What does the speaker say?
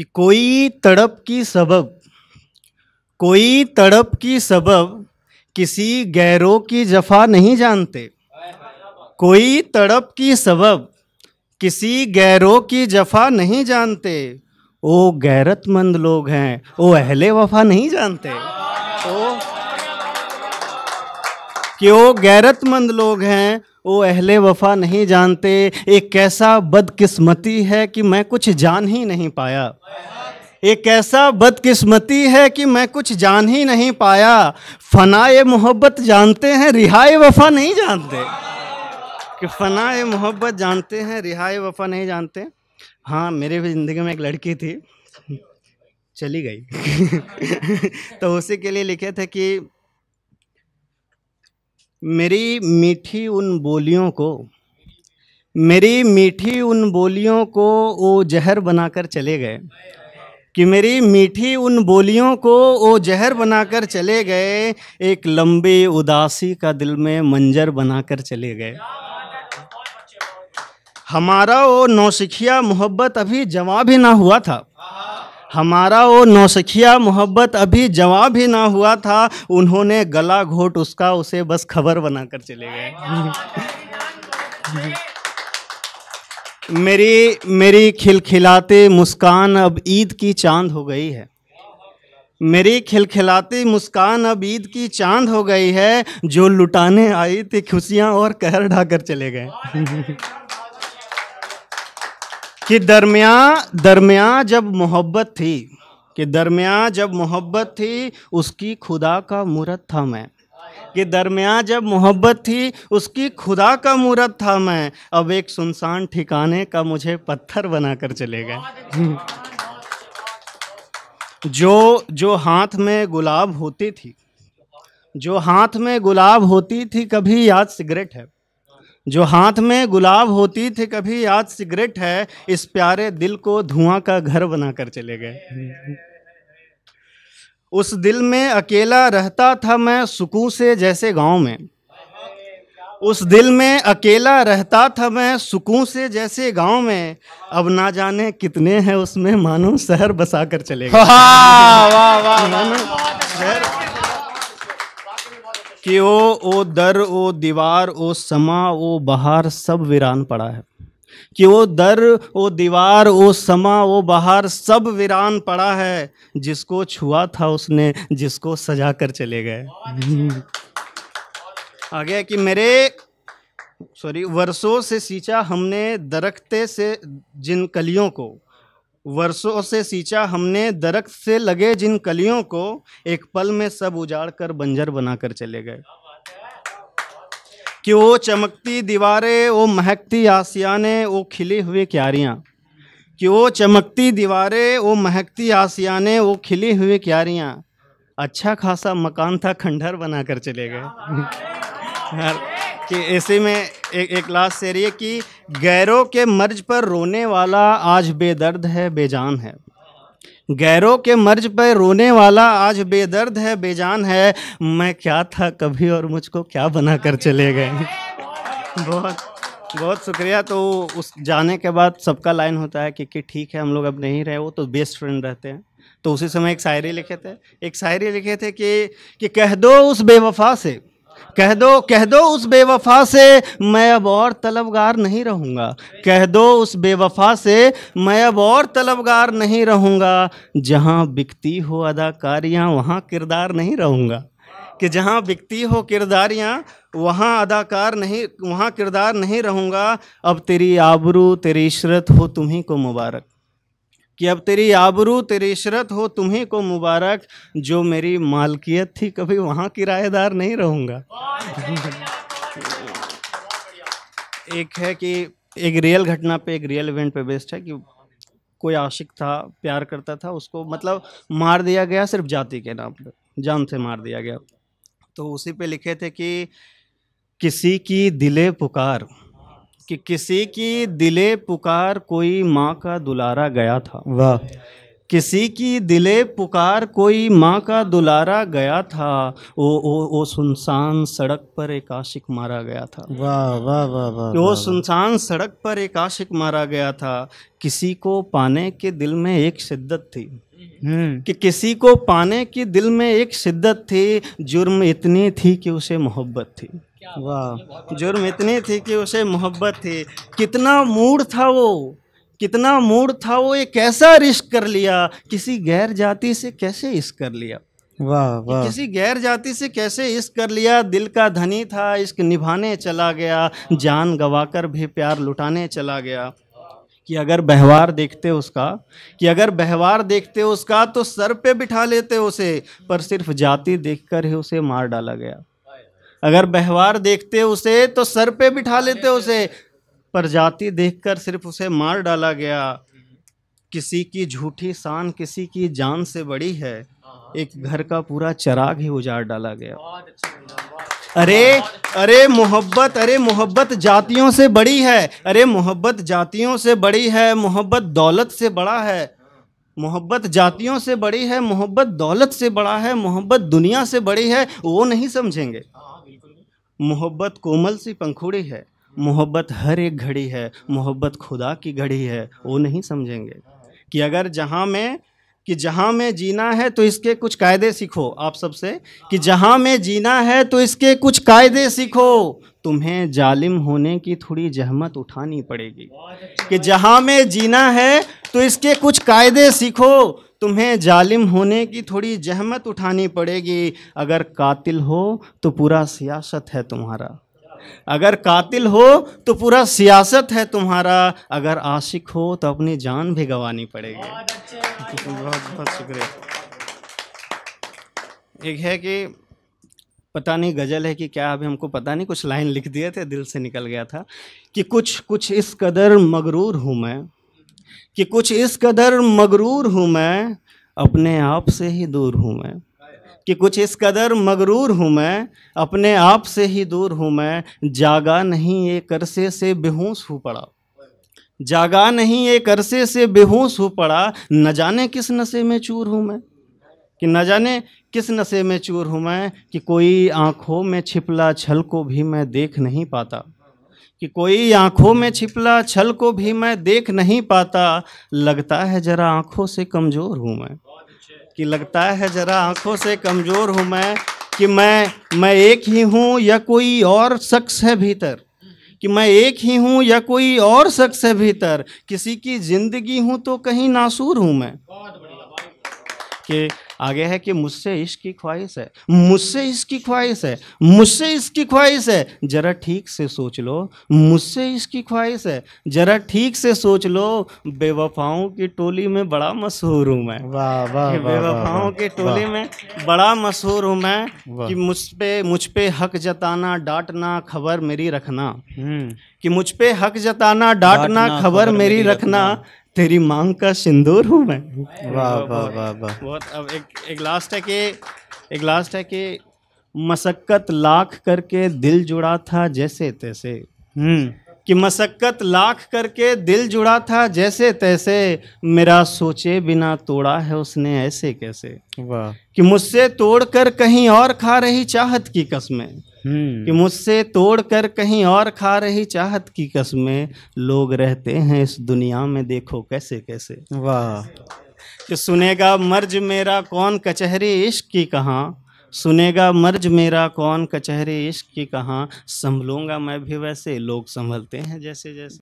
कि कोई तड़प की सबब किसी गैरों की जफा नहीं जानते। कोई तड़प की सबब किसी गैरों की जफा नहीं जानते। ओ गैरतमंद लोग हैं, ओ अहले वफा नहीं जानते। ओ गैरतमंद लोग हैं, ओ अहले वफा नहीं जानते। एक कैसा बदकिस्मती है कि मैं कुछ जान ही नहीं पाया। एक ऐसा बदकिस्मती है कि मैं कुछ जान ही नहीं पाया। फनाए मोहब्बत जानते हैं, रिहाए वफा नहीं जानते। कि फनाए मोहब्बत जानते हैं, रिहाए वफा नहीं जानते। हाँ, मेरे भी ज़िंदगी में एक लड़की थी, चली गई। तो उसी के लिए लिखे थे कि मेरी मीठी उन बोलियों को वो जहर बनाकर चले गए। कि मेरी मीठी उन बोलियों को वो जहर बनाकर चले गए। एक लंबी उदासी का दिल में मंजर बनाकर चले गए। हमारा वो नौसिखिया मोहब्बत अभी जवां भी ना हुआ था। हमारा वो नौसिखिया मोहब्बत अभी जवां भी ना हुआ था। उन्होंने गला घोट उसका, उसे बस खबर बनाकर चले गए। मेरी खिलखिलाती मुस्कान अब ईद की चांद हो गई है। मेरी खिलखिलाती मुस्कान अब ईद की चांद हो गई है। जो लुटाने आई थी खुशियां और कहर ढाकर चले गए। कि दरमियां जब मोहब्बत थी उसकी खुदा का मूरत था मैं। कि दरमियां जब मोहब्बत थी उसकी खुदा का मूरत था मैं। अब एक सुनसान ठिकाने का मुझे पत्थर बनाकर चले गए। जो हाथ में गुलाब होती थी कभी याद सिगरेट है। जो हाथ में गुलाब होती थी कभी याद सिगरेट है। इस प्यारे दिल को धुआं का घर बनाकर चले गए। उस दिल में अकेला रहता था मैं सुकून से जैसे गांव में। उस दिल में अकेला रहता था मैं सुकून से जैसे गांव में। अब ना जाने कितने हैं उसमें, मानो शहर बसा कर चले गए। कि ओ दर, ओ दीवार, ओ समा, ओ बहार सब वीरान पड़ा है। कि वो दर, वो दीवार, वो समा, वो बहार सब वीरान पड़ा है। जिसको छुआ था उसने, जिसको सजा कर चले गए। आगे कि वर्षों से सींचा हमने दरख्ते से जिन कलियों को, वर्षों से सींचा हमने दरख्त से लगे जिन कलियों को, एक पल में सब उजाड़ कर बंजर बनाकर चले गए। कि वो चमकती दीवारें, वो महकती आसियाने, वो खिली हुई क्यारियाँ। कि वो चमकती दीवारें, वो महकती आसियाने, वो खिली हुई क्यारियाँ। अच्छा खासा मकान था, खंडहर बनाकर चले गए। कि ऐसे में एक लास्ट शेर ये कि गैरों के मर्ज पर रोने वाला आज बेदर्द है, बेजान है। गैरों के मर्ज पर रोने वाला आज बेदर्द है, बेजान है। मैं क्या था कभी और मुझको क्या बना कर चले गए। बहुत बहुत शुक्रिया। तो उस जाने के बाद सबका लाइन होता है कि ठीक है हम लोग अब नहीं रहे, वो तो बेस्ट फ्रेंड रहते हैं। तो उसी समय एक शायरी लिखे थे कि कह दो उस बेवफा से, कह दो उस बेवफा से मैं अब और तलबगार नहीं रहूँगा। कह दो उस बेवफा से मैं अब और तलबगार नहीं रहूँगा। जहाँ बिकती हो अदाकारियाँ वहाँ किरदार नहीं रहूँगा। कि जहाँ बिकती हो किरदारियाँ वहाँ किरदार नहीं रहूँगा। अब तेरी आबरू तेरी इशरत हो तुम्ही को मुबारक। कि अब तेरी आबरू तेरी इशरत हो तुम्ही को मुबारक। जो मेरी मालकियत थी कभी वहाँ किराएदार नहीं रहूँगा। एक है कि एक रियल घटना पे, एक रियल इवेंट पे बेस्ड है कि कोई आशिक था, प्यार करता था, उसको मतलब मार दिया गया सिर्फ जाति के नाम पे, जान से मार दिया गया। तो उसी पे लिखे थे कि किसी की दिले पुकार, किसी की दिले पुकार कोई माँ का दुलारा गया था। वाह। किसी की दिले पुकार कोई माँ का दुलारा गया था, ओ सुनसान सड़क पर एक आशिक मारा गया था। वाह वाह वाह वाह। वो सुनसान सड़क पर एक आशिक मारा गया था। किसी को पाने के दिल में एक शिद्दत थी, कि किसी को पाने की दिल में एक शिद्दत थी, जुर्म इतनी थी कि उसे मोहब्बत थी। वाह, जुर्म इतनी थी कि उसे मोहब्बत थी। कितना मूड था वो, कितना मूड था वो, ये कैसा रिश्क कर लिया, किसी गैर जाति से कैसे इश्क कर लिया, वाह वाह। किसी गैर जाति से कैसे इश्क कर लिया। दिल का धनी था, इश्क निभाने चला गया, जान गवाकर भी प्यार लुटाने चला गया। कि अगर व्यवहार देखते उसका, कि अगर व्यवहार देखते उसका तो सर पे बिठा लेते उसे, पर सिर्फ जाति देखकर ही उसे मार डाला गया। अगर व्यवहार देखते उसे तो सर पे बिठा लेते उसे, पर जाति देखकर सिर्फ उसे मार डाला गया। किसी की झूठी शान किसी की जान से बड़ी है, एक घर का पूरा चिराग ही उजाड़ डाला गया। अरे मोहब्बत जातियों से बड़ी है, अरे मोहब्बत जातियों से बड़ी है, मोहब्बत दौलत से बड़ा है। मोहब्बत जातियों से बड़ी है, मोहब्बत दौलत से बड़ा है, मोहब्बत दुनिया से बड़ी है, वो नहीं समझेंगे। मोहब्बत कोमल सी पंखुड़ी है, मोहब्बत हर एक घड़ी है, मोहब्बत खुदा की घड़ी है, वो नहीं समझेंगे। कि अगर जहाँ में जीना है तो इसके कुछ कायदे सीखो। आप सबसे कि जहाँ में जीना है तो इसके कुछ कायदे सीखो, तुम्हें जालिम होने की थोड़ी जहमत उठानी पड़ेगी। कि जहाँ में जीना है तो इसके कुछ कायदे सीखो, तुम्हें जालिम होने की थोड़ी जहमत उठानी पड़ेगी। अगर कातिल हो तो पूरा सियासत है तुम्हारा, अगर कातिल हो तो पूरा सियासत है तुम्हारा, अगर आशिक हो तो अपनी जान भी गंवानी पड़ेगी। बहुत बहुत शुक्रिया। एक है कि पता नहीं गज़ल है कि क्या, अभी हमको पता नहीं, कुछ लाइन लिख दिए थे, दिल से निकल गया था कि कुछ इस कदर मगरूर हूँ मैं, कि कुछ इस कदर मगरूर हूँ मैं, अपने आप से ही दूर हूँ मैं। कि कुछ इस कदर मगरूर हूँ मैं, अपने आप से ही दूर हूँ मैं। जागा नहीं एक अरसे से बेहोश हो पड़ा, जागा नहीं एक अरसे से बेहोश हो पड़ा। न जाने किस नशे में चूर हूँ मैं, कि न जाने किस नशे में चूर हूँ मैं। कि कोई आँखों में छिपला छल को भी मैं देख नहीं पाता, कि कोई आँखों में छिपला छल को भी मैं देख नहीं पाता। लगता है जरा आँखों से कमज़ोर हूँ मैं, कि लगता है जरा आँखों से कमज़ोर हूँ मैं। कि मैं एक ही हूँ या कोई और शख्स है भीतर, कि मैं एक ही हूँ या कोई और शख्स है भीतर। किसी की ज़िंदगी हूँ तो कहीं नासूर हूँ मैं। कि आगे है कि मुझसे इश्क की ख्वाहिश है, मुझसे इसकी ख्वाहिश है, मुझसे इसकी ख्वाहिश है, ज़रा ठीक से सोच लो, मुझसे इसकी ख्वाहिश है, ज़रा ठीक से सोच लो। बेवफाओं की टोली में बड़ा मशहूर हूँ मैं। वाह वाह। बेवफाओं की टोली में बड़ा मशहूर हूँ मैं। कि मुझ पे हक जताना डांटना खबर मेरी रखना, कि मुझ पे हक जताना डांटना खबर मेरी रखना। तेरी मांग का सिंदूर हूँ मैं। वाह वाह वाह वाह। बहुत। अब एक लास्ट है कि मशक्कत लाख करके दिल जुड़ा था जैसे तैसे, कि मशक्कत लाख करके दिल जुड़ा था जैसे तैसे। मेरा सोचे बिना तोड़ा है उसने ऐसे कैसे। वाह। कि मुझसे तोड़कर कहीं और खा रही चाहत की कसमें, कि मुझसे तोड़कर कहीं और खा रही चाहत की कसमें। लोग रहते हैं इस दुनिया में देखो कैसे कैसे। वाह। कि सुनेगा मर्ज मेरा कौन कचहरी इश्क की कहाँ, सुनेगा मर्ज मेरा कौन कचहरी इश्क की कहाँ। संभलूंगा मैं भी वैसे लोग संभलते हैं जैसे जैसे।